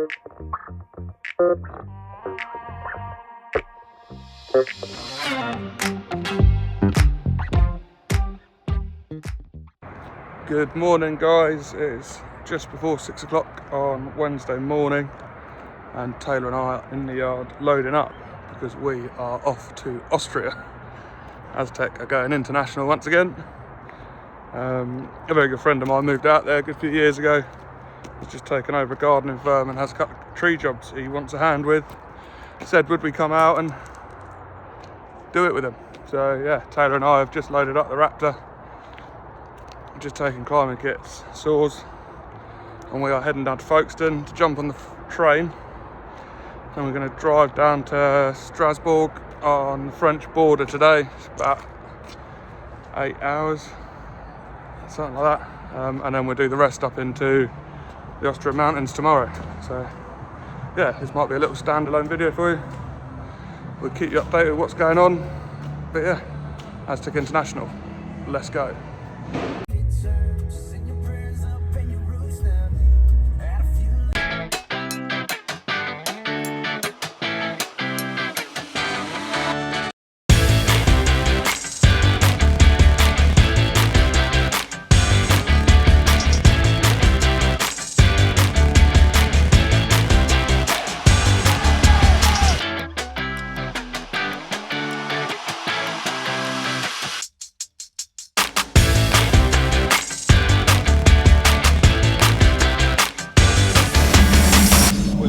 Good morning guys, it's just before 6 o'clock on Wednesday morning and Taylor and I are in the yard loading up because we are off to Austria. Aztech are going international once again. A very good friend of mine moved out there a good few years ago. He's just taken over a gardening firm and has a couple of tree jobs he wants a hand with. He said would we come out and do it with him. So yeah, Taylor and I have just loaded up the Raptor. Just taking climbing kits, saws, and we are heading down to Folkestone to jump on the train. And we're going to drive down to Strasbourg on the French border today. It's about 8 hours, something like that. And then we'll do the rest up into the Austrian mountains tomorrow. So yeah, this might be a little standalone video for you. We'll keep you updated with what's going on. But yeah, Aztech International, let's go.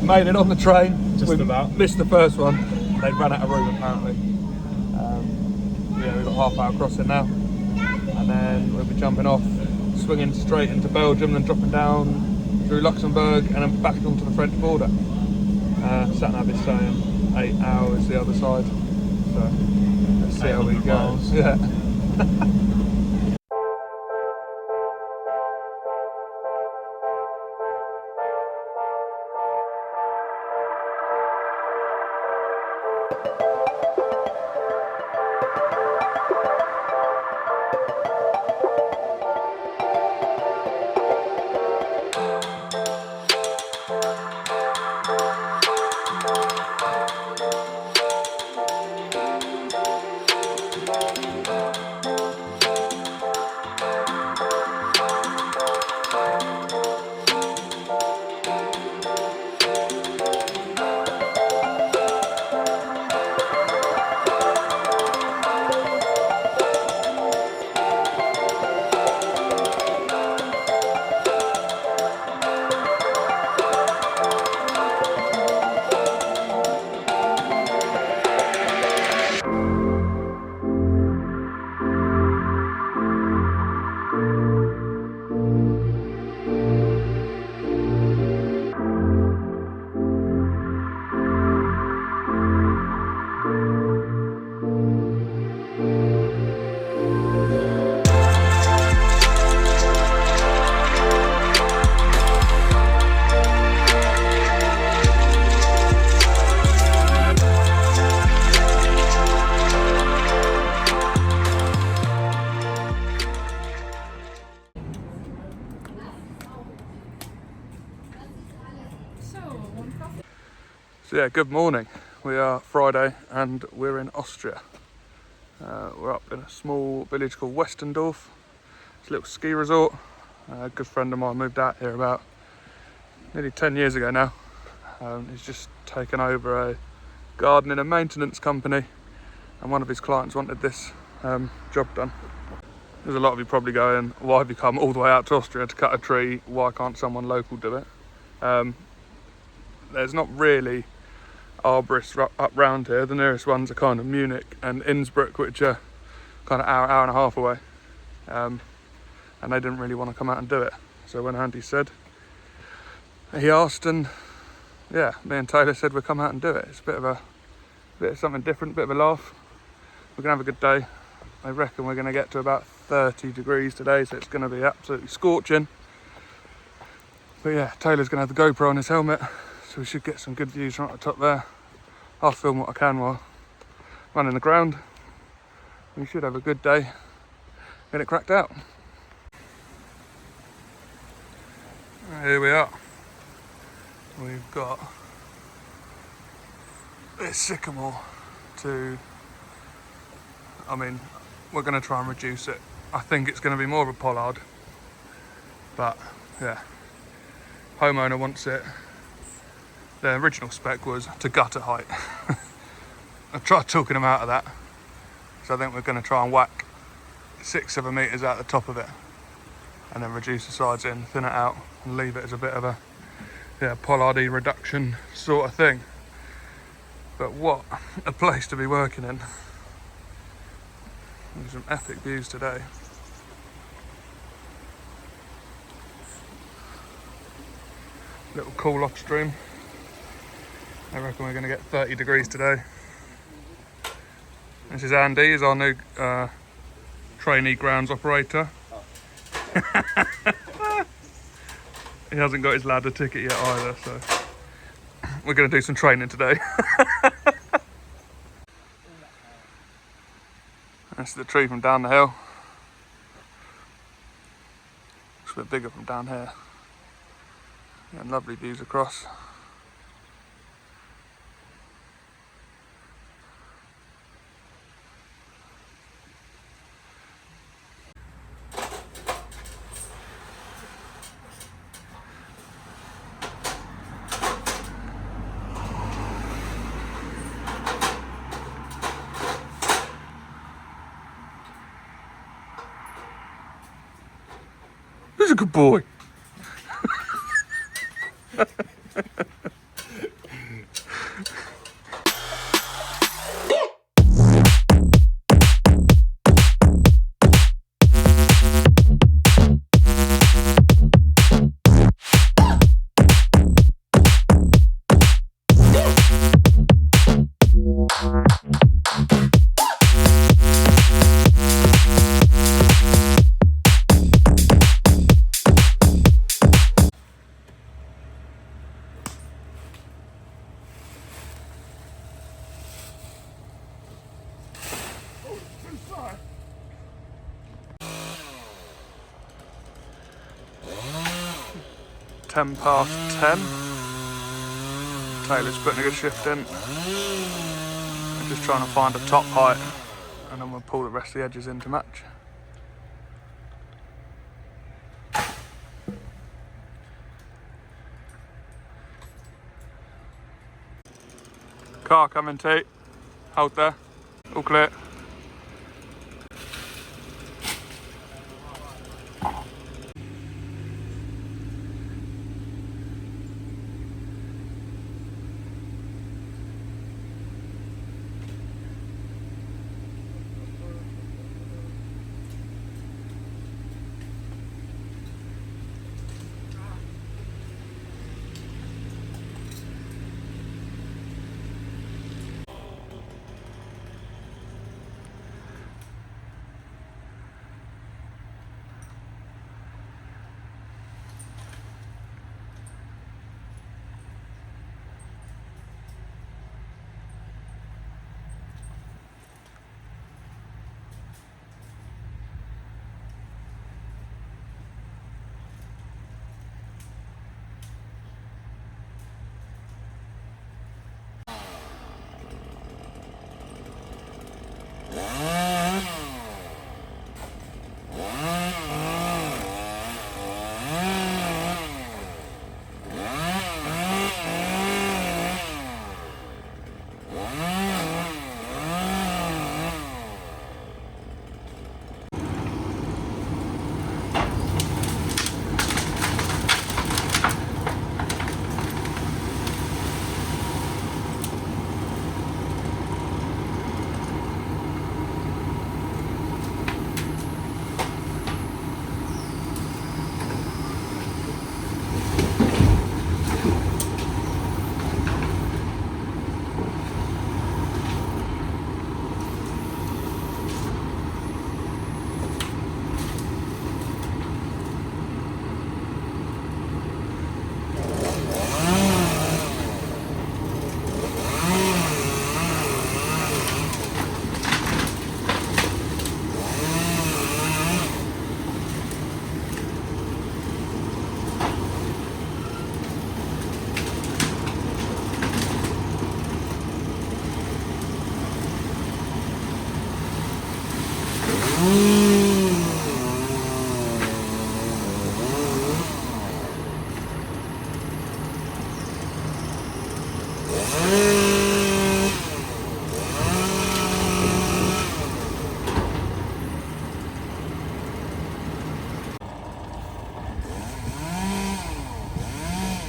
Made it on the train. We've missed the first one. They ran out of room apparently. Yeah, we've got half hour crossing now, and then we'll be jumping off, swinging straight into Belgium, then dropping down through Luxembourg, and then back onto the French border. Sat nav is saying 8 hours the other side, so let's see how we go. Yeah. So yeah, good morning. We are Friday and we're in Austria. We're up in a small village called Westerndorf. It's a little ski resort. A good friend of mine moved out here about nearly 10 years ago now. He's just taken over a gardening and maintenance company, and one of his clients wanted this job done. There's a lot of you probably going, why have you come all the way out to Austria to cut a tree? Why can't someone local do it? There's not really arborists up round here. The nearest ones are kind of Munich and Innsbruck, which are kind of hour and a half away. And they didn't really want to come out and do it. So when Andy said, he asked, and yeah, me and Taylor said we'll come out and do it. It's a bit of something different, a bit of a laugh. We're gonna have a good day. I reckon we're gonna get to about 30 degrees today, so it's gonna be absolutely scorching. But yeah, Taylor's gonna have the GoPro on his helmet, so we should get some good views right at the top there. I'll film what I can while running the ground. We should have a good day, get it cracked out. Here we are. we've got this sycamore to, I mean, we're going to try and reduce it. I think it's going to be more of a pollard, but yeah, homeowner wants it. The original spec was to gutter height. I tried talking him out of that, so I think we're going to try and whack 6-7 metres out the top of it and then reduce the sides in, thin it out and leave it as a bit of a pollard-y reduction sort of thing. But what a place to be working in. There's some epic views today. Little cool off stream. I reckon we're going to get 30 degrees today. This is Andy, he's our new trainee grounds operator. He hasn't got his ladder ticket yet either, so we're going to do some training today. That's the tree from down the hill. Looks a bit bigger from down here. And lovely views across. He's a good boy. Ten past 10. Taylor's putting a good shift in. We're just trying to find a top height and then we'll pull the rest of the edges in to match. Car coming, T. Hold there. All clear.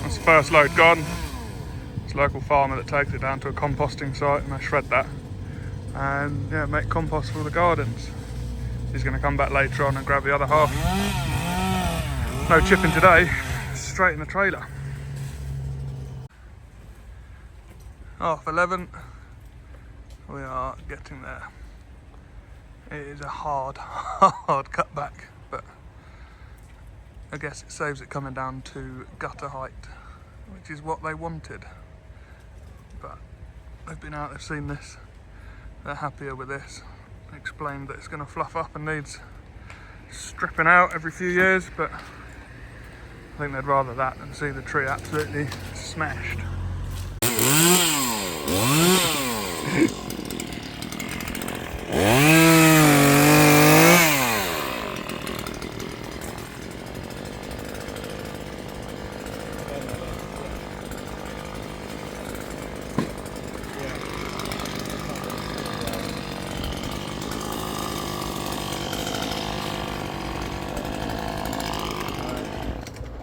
That's the first load gone. It's a local farmer that takes it down to a composting site and they shred that and yeah, make compost for the gardens. He's going to come back later on and grab the other half. No chipping today, straight in the trailer. 11:30. We are getting there. It is a hard cutback, but I guess it saves it coming down to gutter height, which is what they wanted. But they've been out, they've seen this, they're happier with this. They explained that it's going to fluff up and needs stripping out every few years, but I think they'd rather that than see the tree absolutely smashed.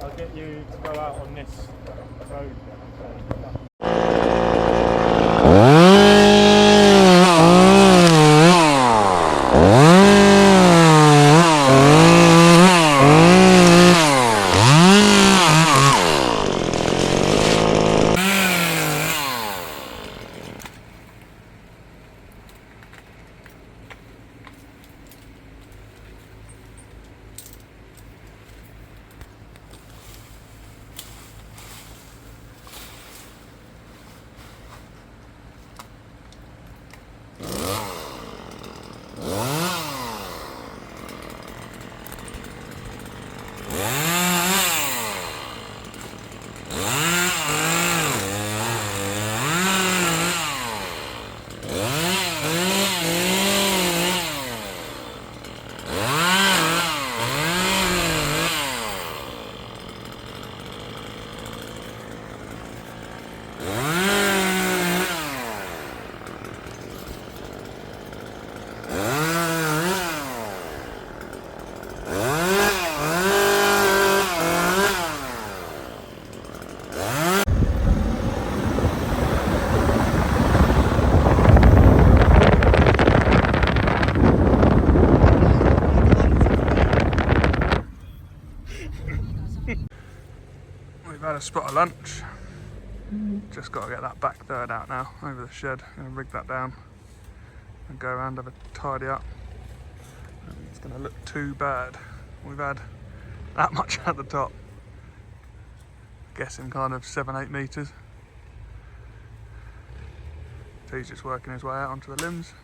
I'll get you to go out on this road. We've had a spot of lunch. Just got to get that back third out now over the shed. Gonna rig that down and go around, have a tidy up. It's gonna look too bad. We've had that much at the top. Guessing kind of 7-8 metres. So he's just working his way out onto the limbs.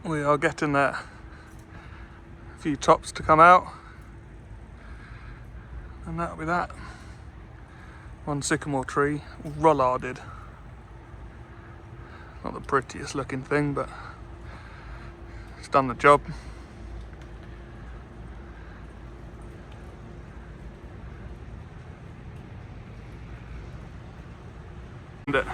We are getting there. A few tops to come out, and that'll be that. One sycamore tree, rollarded. Not the prettiest looking thing, but it's done the job. And it.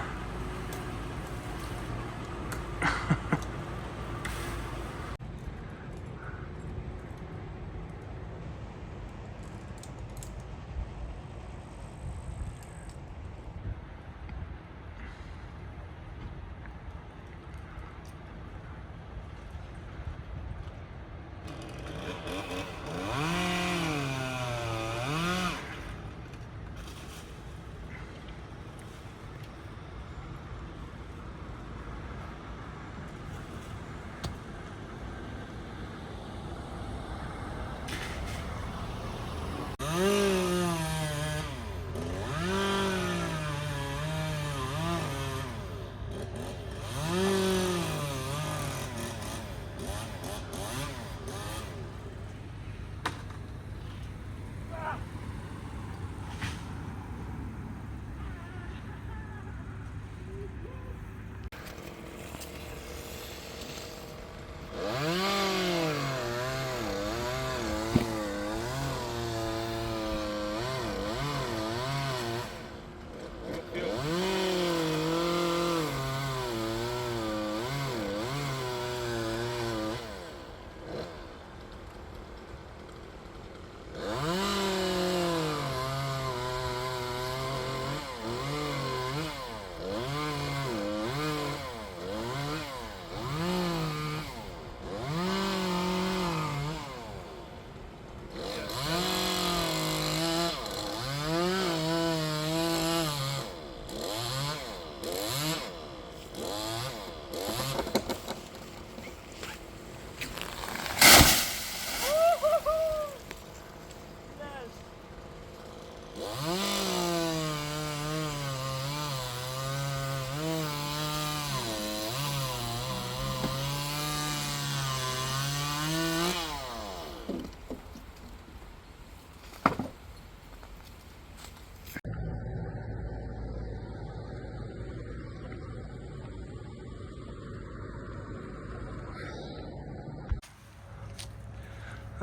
There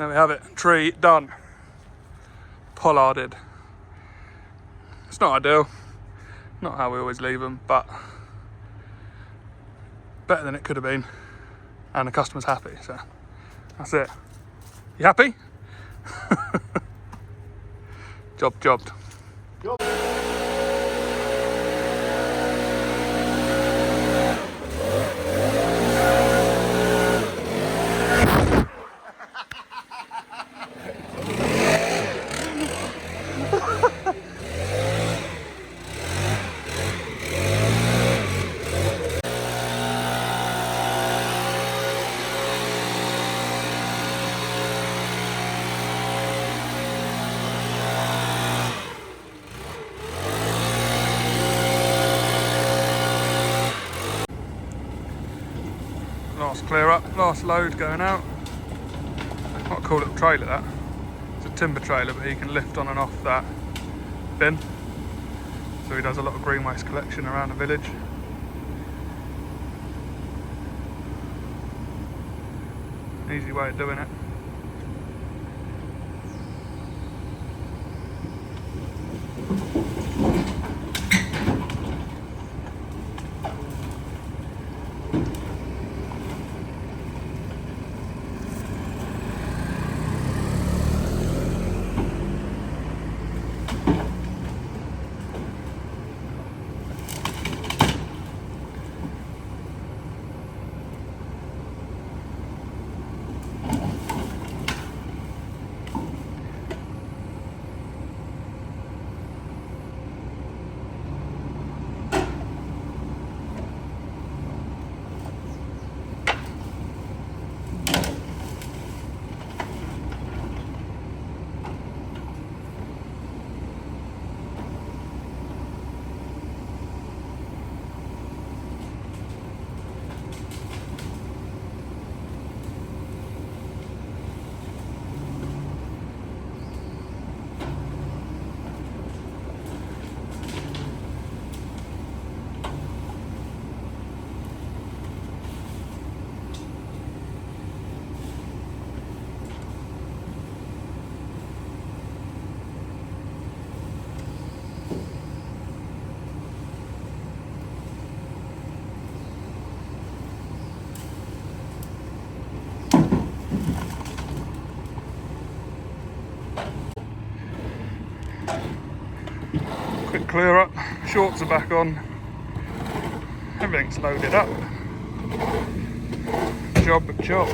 we have it, tree done, pollarded. It's not ideal, not how we always leave them, but better than it could have been, and the customer's happy, so that's it. You happy? Jobbed. Last clear up, last load going out. Not a cool little trailer that. It's a timber trailer, but he can lift on and off that bin. So he does a lot of green waste collection around the village. Easy way of doing it. Quick clear up, shorts are back on, everything's loaded up. Job.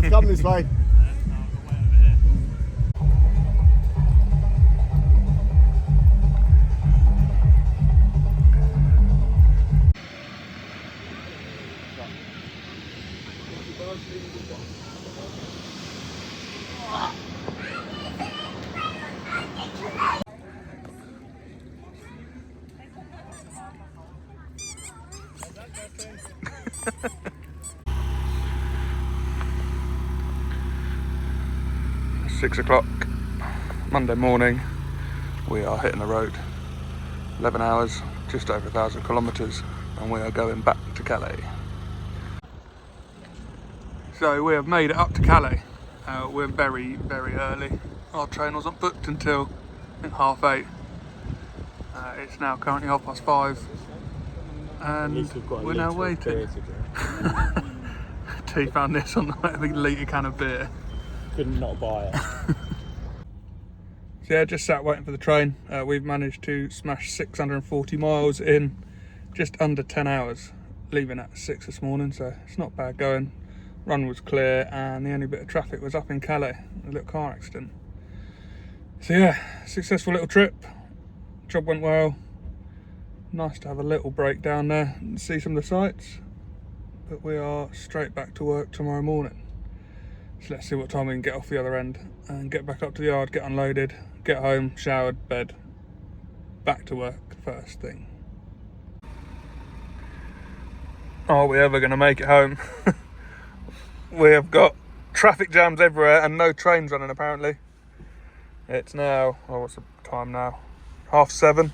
lads, come this way. Six o'clock Monday morning, we are hitting the road. 11 hours, just over 1,000 kilometres, and we are going back to Calais. So we have made it up to Calais. We're very, very early. Our train wasn't booked until I think 8:30. It's now currently 5:30, and we're now waiting. T found this on the way, a big litre can of beer. Couldn't not buy it. So yeah, just sat waiting for the train. We've managed to smash 640 miles in just under 10 hours, leaving at 6 this morning, so it's not bad going. Run was clear, and the only bit of traffic was up in Calais, a little car accident. So yeah, successful little trip. Job went well. Nice to have a little break down there and see some of the sights. But we are straight back to work tomorrow morning. So let's see what time we can get off the other end and get back up to the yard, get unloaded, get home, showered, bed, back to work first thing. Are we ever going to make it home? We have got traffic jams everywhere and no trains running apparently. It's now, oh, what's the time now? 7:30.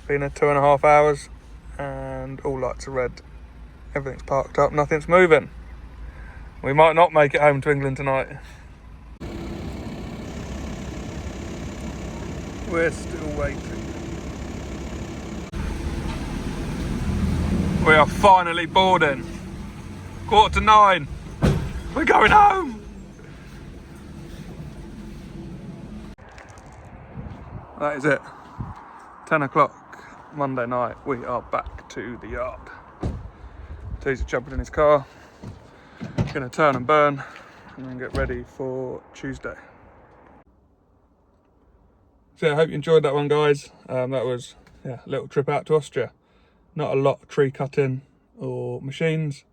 Been here 2.5 hours and all lights are red. Everything's parked up, nothing's moving. We might not make it home to England tonight. We're still waiting. We are finally boarding. 8:45. We're going home. That is it. 10 o'clock Monday night. We are back to the yard. T's jumping in his car. Gonna turn and burn and then get ready for Tuesday. So yeah, I hope you enjoyed that one, guys. That was a little trip out to Austria. Not a lot of tree cutting or machines,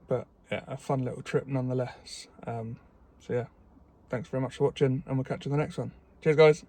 but yeah, a fun little trip nonetheless. So yeah, thanks very much for watching, and we'll catch you in the next one. Cheers, guys.